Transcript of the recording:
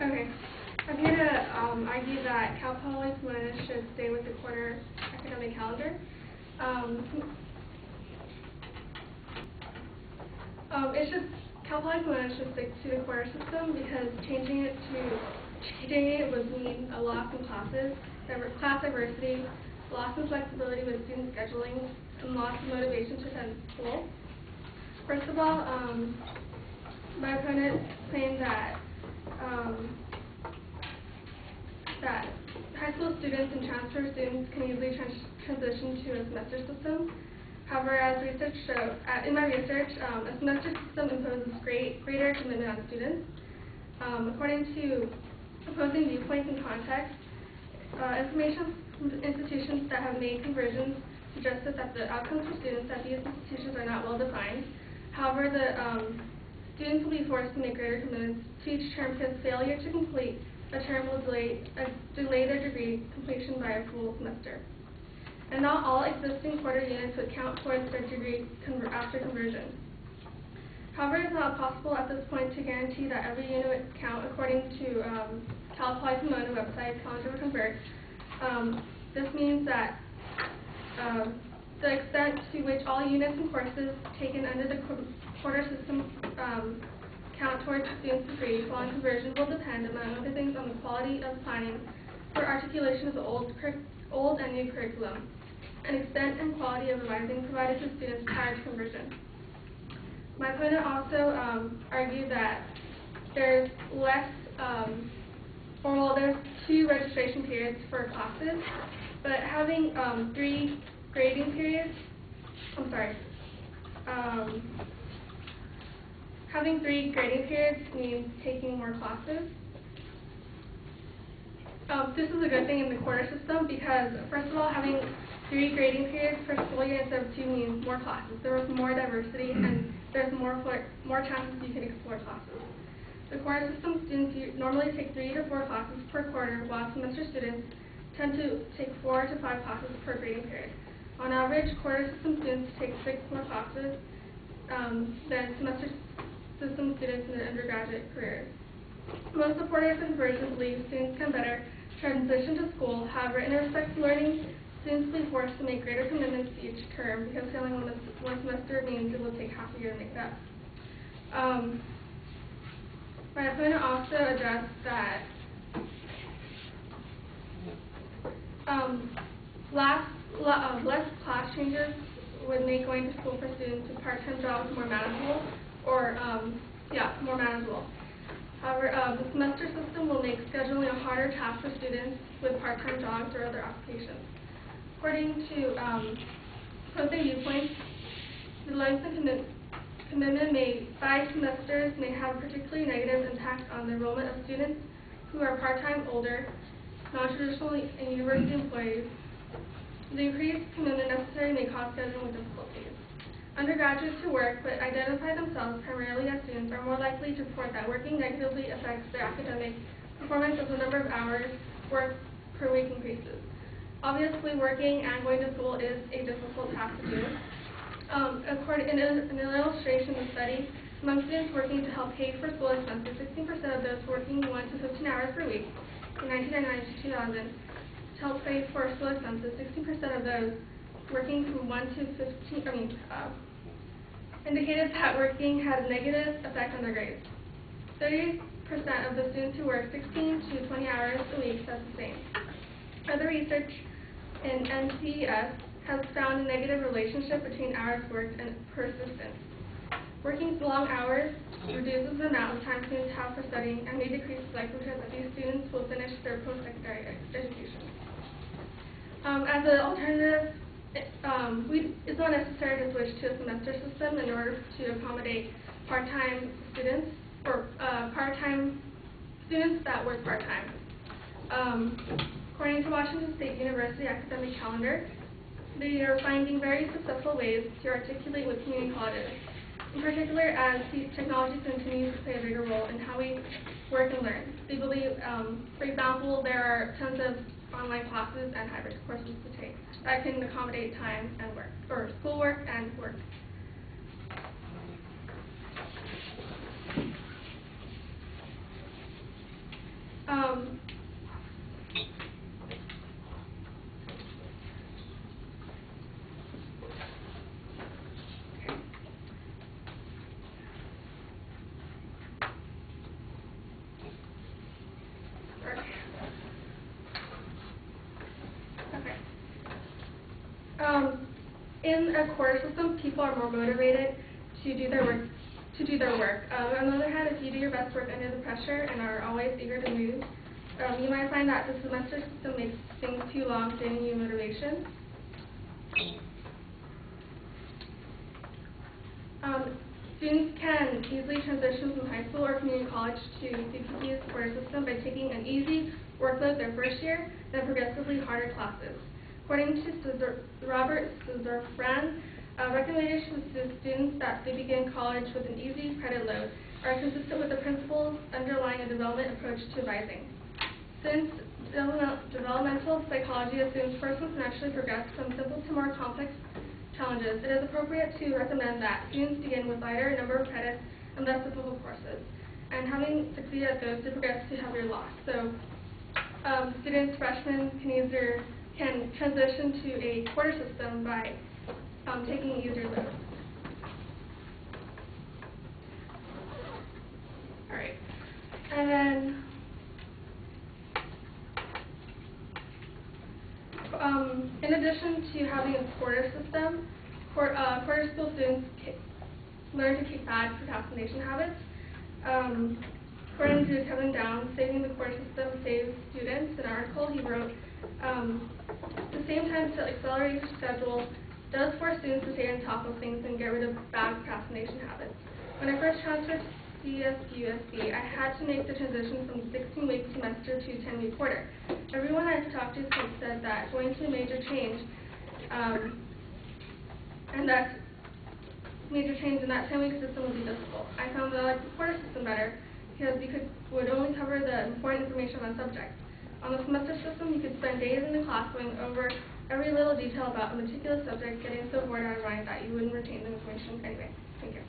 Okay. I'm here to argue that Cal Poly's components should stay with the quarter academic calendar. Cal Poly's components should stick to the quarter system because changing it would mean a loss in classes, class diversity, loss in flexibility with student scheduling, and loss of motivation to attend school. First of all, my opponent claimed that high school students and transfer students can easily transition to a semester system. However, as research showed, in my research, a semester system imposes greater commitment on students. According to opposing viewpoints and context, information from institutions that have made conversions suggested that the outcomes for students at these institutions are not well defined. However, the students will be forced to make greater commitments to each term because failure to complete a term will delay their degree completion by a full semester. And not all existing quarter units would count towards their degree after conversion. However, it is not possible at this point to guarantee that every unit would count according to Cal Poly Pomona website, Calendar will Convert. This means that the extent to which all units and courses taken under the quarter system count towards the student's degree following conversion will depend, among other things, on the quality of planning for articulation of the old and new curriculum, and extent and quality of revising provided to students prior to conversion. My opponent also argued that there's there's 2 registration periods for classes, but having 3 grading periods, having 3 grading periods means taking more classes. This is a good thing in the quarter system because, first of all, having 3 grading periods per school year instead of 2 means more classes. There is more diversity and there's more chances you can explore classes. The quarter system students normally take 3 to 4 classes per quarter, while semester students tend to take 4 to 5 classes per grading period. On average, quarter system students take 6 more classes than semester system students in their undergraduate careers. Most supporters of conversion believe students can better transition to school. However, in respect to learning, students will be forced to make greater commitments each term because failing one semester means it will take half a year to make that. My opponent also addressed that less class changes would make going to school for students with part-time jobs more manageable, more manageable. However, the semester system will make scheduling a harder task for students with part-time jobs or other occupations. According to opposing viewpoints, the length and commitment made by semesters may have a particularly negative impact on the enrollment of students who are part-time, older, non-traditional and university employees. The increased commitment necessary may cause scheduling difficulties. Undergraduates who work but identify themselves primarily as students are more likely to report that working negatively affects their academic performance as the number of hours worked per week increases. Obviously, working and going to school is a difficult task to do. In an illustration of the study, among students working to help pay for school expenses, 16% of those working 1 to 15 hours per week in 1999 to 2000 to help pay for school expenses. 16% of those working from 1 to 15, indicated that working had a negative effect on their grades. 30% of the students who work 16 to 20 hours a week said the same. Other research in NCES has found a negative relationship between hours worked and persistence. Working long hours reduces the amount of time students have for studying and may decrease the likelihood that these students will finish their post-secondary education. As an alternative, it's not necessary to switch to a semester system in order to accommodate part-time students or part-time students that work part-time. According to Washington State University academic calendar, they are finding very successful ways to articulate with community colleges, in particular as technology continues to play a bigger role in how we work and learn. They believe, for example, there are tons of online classes and hybrid courses to take that can accommodate time and work, or schoolwork and work. In a quarter system, people are more motivated to do their work. On the other hand, if you do your best work under the pressure and are always eager to move, you might find that the semester system makes things too long, draining you motivation. Students can easily transition from high school or community college to CPG's quarter system by taking an easy workload their first year, then progressively harder classes. According to Robert Szafran, recommendations to students that they begin college with an easy credit load are consistent with the principles underlying a development approach to revising. Since developmental psychology assumes persons can actually progress from simple to more complex challenges, it is appropriate to recommend that students begin with lighter number of credits and less difficult courses, and having succeeded at those to progress to heavier loss. So students, freshmen, can transition to a quarter system by taking easier loads. All right, and then in addition to having a quarter system, quarter school students learn to kick bad procrastination habits. According to Kevin Downs, Saving the Quarter System Saves Students, an article he wrote, the same time to accelerate your schedule does force students to stay on top of things and get rid of bad procrastination habits. When I first transferred to CSUSD, I had to make the transition from 16-week semester to 10-week quarter. Everyone I've talked to said that going to a major change, and that major change in that 10-week system would be difficult. I found that I liked the quarter system better because we would only cover the important information on subject. On the semester system, you could spend days in the class going over every little detail about a meticulous subject, getting so bored out of mind that you wouldn't retain the information anyway. Thank you.